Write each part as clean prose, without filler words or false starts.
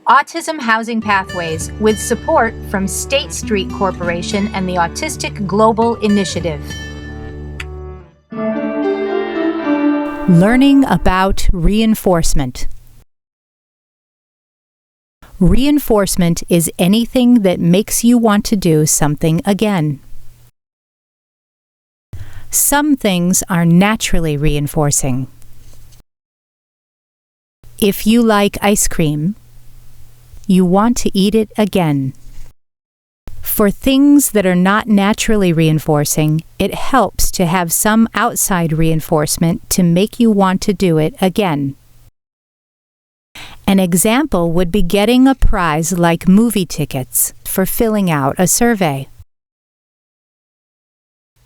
Autism Housing Pathways with support from State Street Corporation and the Autistic Global Initiative. Learning about reinforcement. Reinforcement is anything that makes you want to do something again. Some things are naturally reinforcing. If you like ice cream, you want to eat it again. For things that are not naturally reinforcing, it helps to have some outside reinforcement to make you want to do it again. An example would be getting a prize like movie tickets for filling out a survey.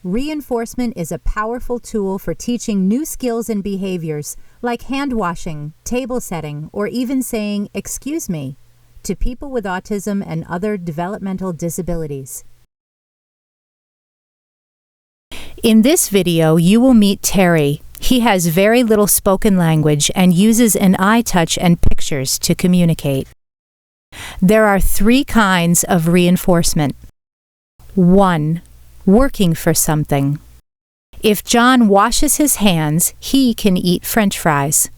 Reinforcement is a powerful tool for teaching new skills and behaviors, like hand washing, table setting, or even saying, "Excuse me," to people with autism and other developmental disabilities. In this video, you will meet Terry. He has very little spoken language and uses an eye touch and pictures to communicate. There are 3 kinds of reinforcement. 1. Working for something. If John washes his hands, he can eat French fries.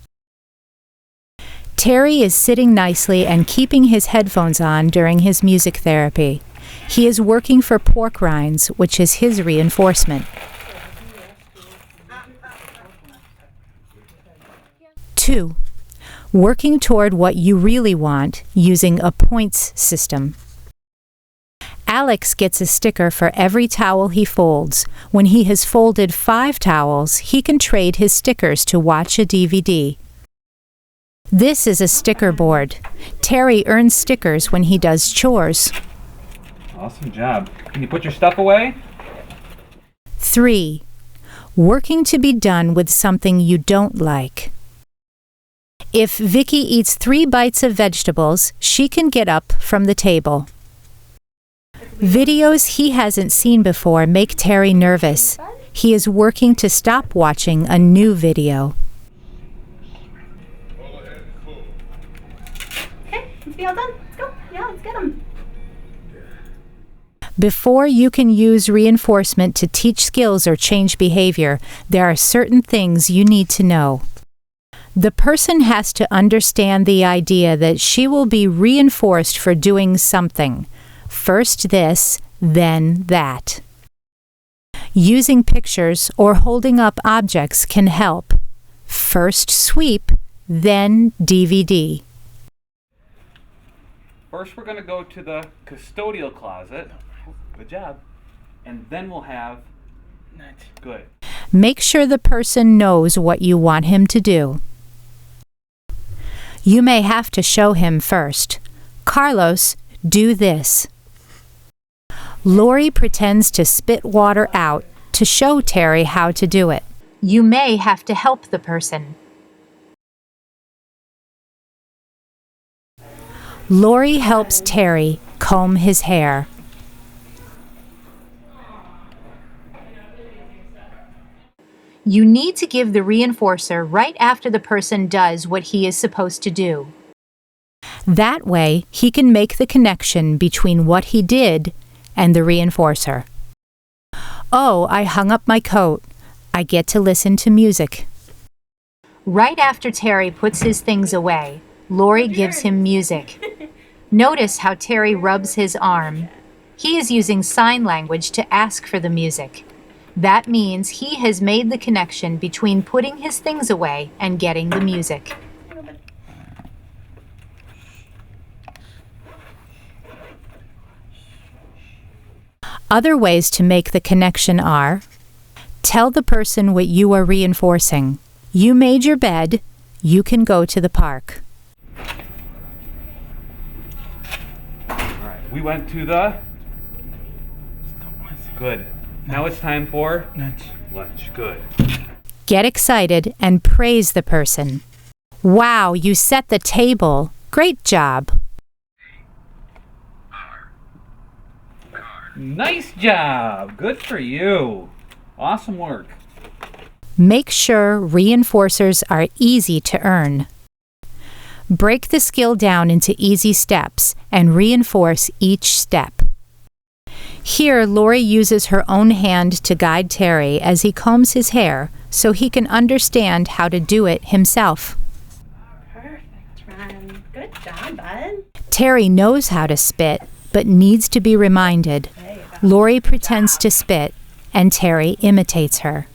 Terry is sitting nicely and keeping his headphones on during his music therapy. He is working for pork rinds, which is his reinforcement. 2. Working toward what you really want using a points system. Alex gets a sticker for every towel he folds. When he has folded 5 towels, he can trade his stickers to watch a DVD. This is a sticker board. Terry earns stickers when he does chores. Awesome job. Can you put your stuff away? 3. Working to be done with something you don't like. If Vicky eats 3 bites of vegetables, she can get up from the table. Videos he hasn't seen before make Terry nervous. He is working to stop watching a new video. Okay, let's be all done. Let's go. Yeah, let's get them. Before you can use reinforcement to teach skills or change behavior, there are certain things you need to know. The person has to understand the idea that she will be reinforced for doing something. First this, then that. Using pictures or holding up objects can help. First sweep, then DVD. First we're going to go to the custodial closet. Good job. And then we'll have... Good. Make sure the person knows what you want him to do. You may have to show him first. Carlos, do this. Lori pretends to spit water out to show Terry how to do it. You may have to help the person. Lori helps Terry comb his hair. You need to give the reinforcer right after the person does what he is supposed to do. That way, he can make the connection between what he did and the reinforcer. Oh, I hung up my coat. I get to listen to music. Right after Terry puts his things away, Lori gives him music. Notice how Terry rubs his arm. He is using sign language to ask for the music. That means he has made the connection between putting his things away and getting the music. Other ways to make the connection are: tell the person what you are reinforcing. You made your bed, you can go to the park. All right, we went to the... Good. Now it's time for... Lunch. Good. Get excited and praise the person. Wow, you set the table. Great job. Nice job! Good for you! Awesome work. Make sure reinforcers are easy to earn. Break the skill down into easy steps and reinforce each step. Here, Lori uses her own hand to guide Terry as he combs his hair so he can understand how to do it himself. Perfect, Ren. Good job, bud. Terry knows how to spit, but needs to be reminded. Lori pretends to spit, and Terry imitates her.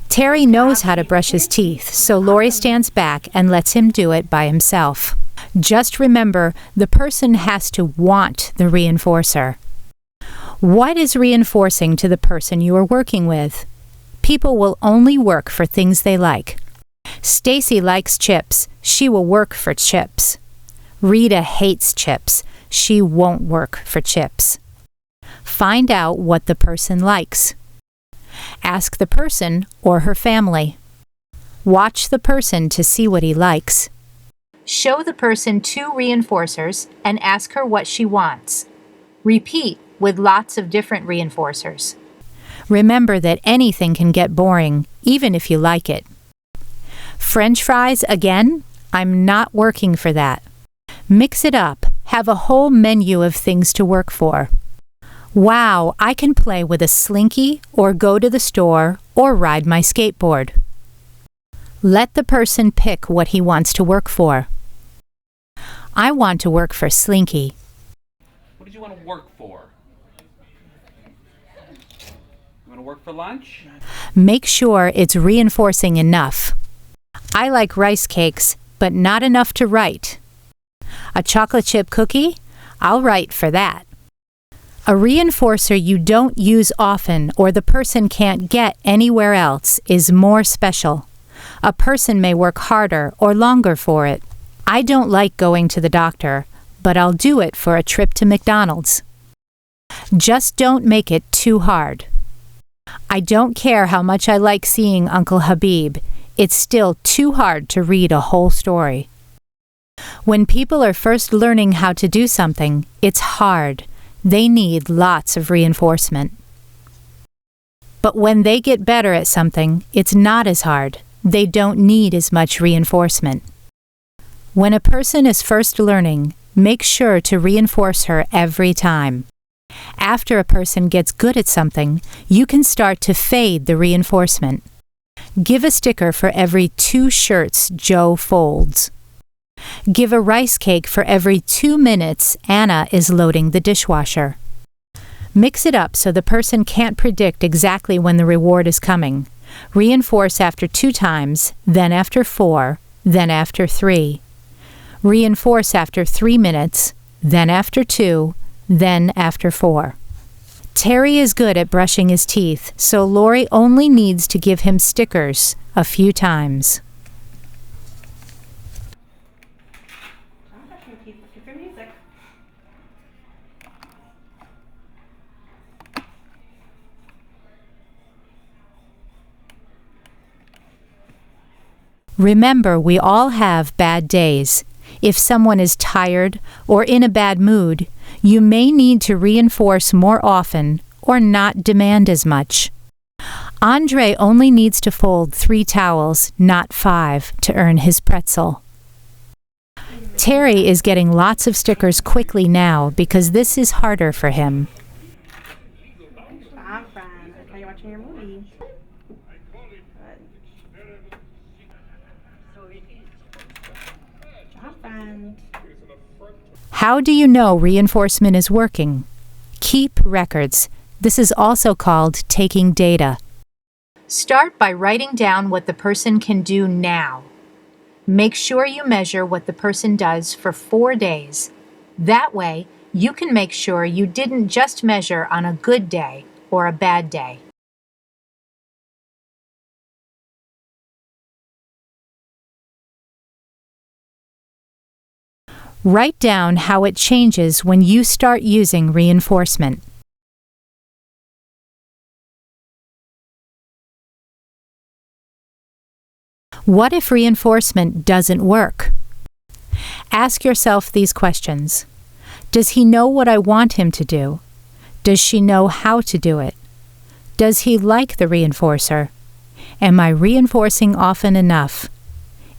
Terry knows how to brush his teeth, so Lori stands back and lets him do it by himself. Just remember, the person has to want the reinforcer. What is reinforcing to the person you are working with? People will only work for things they like. Stacy likes chips. She will work for chips. Rita hates chips. She won't work for chips. Find out what the person likes. Ask the person or her family. Watch the person to see what he likes. Show the person 2 reinforcers and ask her what she wants. Repeat with lots of different reinforcers. Remember that anything can get boring, even if you like it. French fries again? I'm not working for that. Mix it up. Have a whole menu of things to work for. Wow, I can play with a slinky or go to the store or ride my skateboard. Let the person pick what he wants to work for. I want to work for Slinky. What did you want to work for? You want to work for lunch? Make sure it's reinforcing enough. I like rice cakes, but not enough to write. A chocolate chip cookie? I'll write for that. A reinforcer you don't use often or the person can't get anywhere else is more special. A person may work harder or longer for it. I don't like going to the doctor, but I'll do it for a trip to McDonald's. Just don't make it too hard. I don't care how much I like seeing Uncle Habib. It's still too hard to read a whole story. When people are first learning how to do something, it's hard. They need lots of reinforcement. But when they get better at something, it's not as hard. They don't need as much reinforcement. When a person is first learning, make sure to reinforce her every time. After a person gets good at something, you can start to fade the reinforcement. Give a sticker for every 2 shirts Joe folds. Give a rice cake for every 2 minutes Anna is loading the dishwasher. Mix it up so the person can't predict exactly when the reward is coming. Reinforce after 2 times, then after 4, then after 3. Reinforce after 3 minutes, then after 2, then after 4. Terry is good at brushing his teeth, so Lori only needs to give him stickers a few times. Remember, we all have bad days. If someone is tired or in a bad mood, you may need to reinforce more often or not demand as much. Andre only needs to fold 3 towels, not 5, to earn his pretzel. Terry is getting lots of stickers quickly now because this is harder for him. Stop, Ren. I thought you were watching your movie. How do you know reinforcement is working? Keep records. This is also called taking data. Start by writing down what the person can do now. Make sure you measure what the person does for 4 days. That way, you can make sure you didn't just measure on a good day or a bad day. Write down how it changes when you start using reinforcement. What if reinforcement doesn't work? Ask yourself these questions. Does he know what I want him to do? Does she know how to do it? Does he like the reinforcer? Am I reinforcing often enough?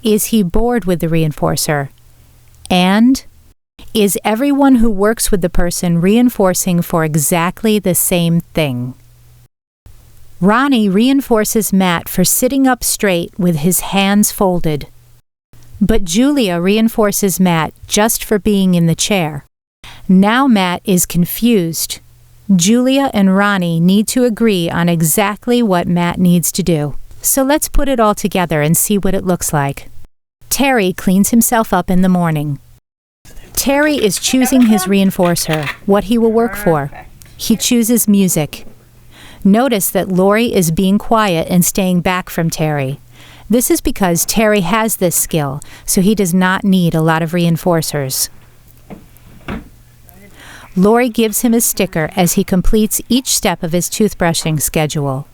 Is he bored with the reinforcer? And is everyone who works with the person reinforcing for exactly the same thing? Ronnie reinforces Matt for sitting up straight with his hands folded. But Julia reinforces Matt just for being in the chair. Now Matt is confused. Julia and Ronnie need to agree on exactly what Matt needs to do. So let's put it all together and see what it looks like. Terry cleans himself up in the morning. Terry is choosing his reinforcer, what he will work for. He chooses music. Notice that Lori is being quiet and staying back from Terry. This is because Terry has this skill, so he does not need a lot of reinforcers. Lori gives him a sticker as he completes each step of his toothbrushing schedule.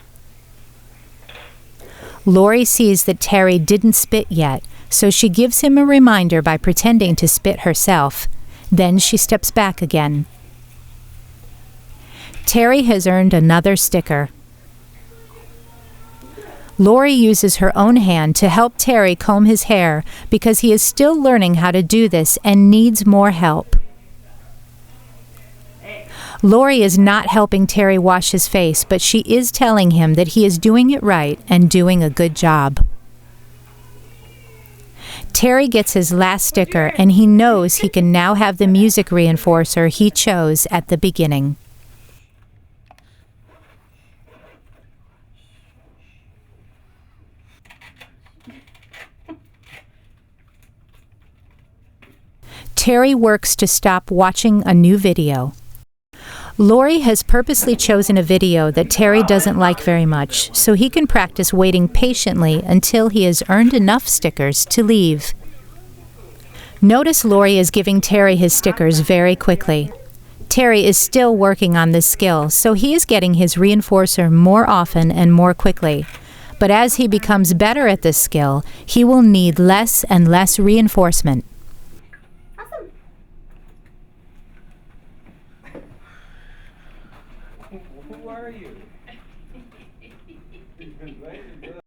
Lori sees that Terry didn't spit yet, so she gives him a reminder by pretending to spit herself. Then she steps back again. Terry has earned another sticker. Lori uses her own hand to help Terry comb his hair because he is still learning how to do this and needs more help. Lori is not helping Terry wash his face, but she is telling him that he is doing it right and doing a good job. Terry gets his last sticker and he knows he can now have the music reinforcer he chose at the beginning. Terry works to stop watching a new video. Lori has purposely chosen a video that Terry doesn't like very much, so he can practice waiting patiently until he has earned enough stickers to leave. Notice Lori is giving Terry his stickers very quickly. Terry is still working on this skill, so he is getting his reinforcer more often and more quickly. But as he becomes better at this skill, he will need less and less reinforcement. Who are you? Right? Good.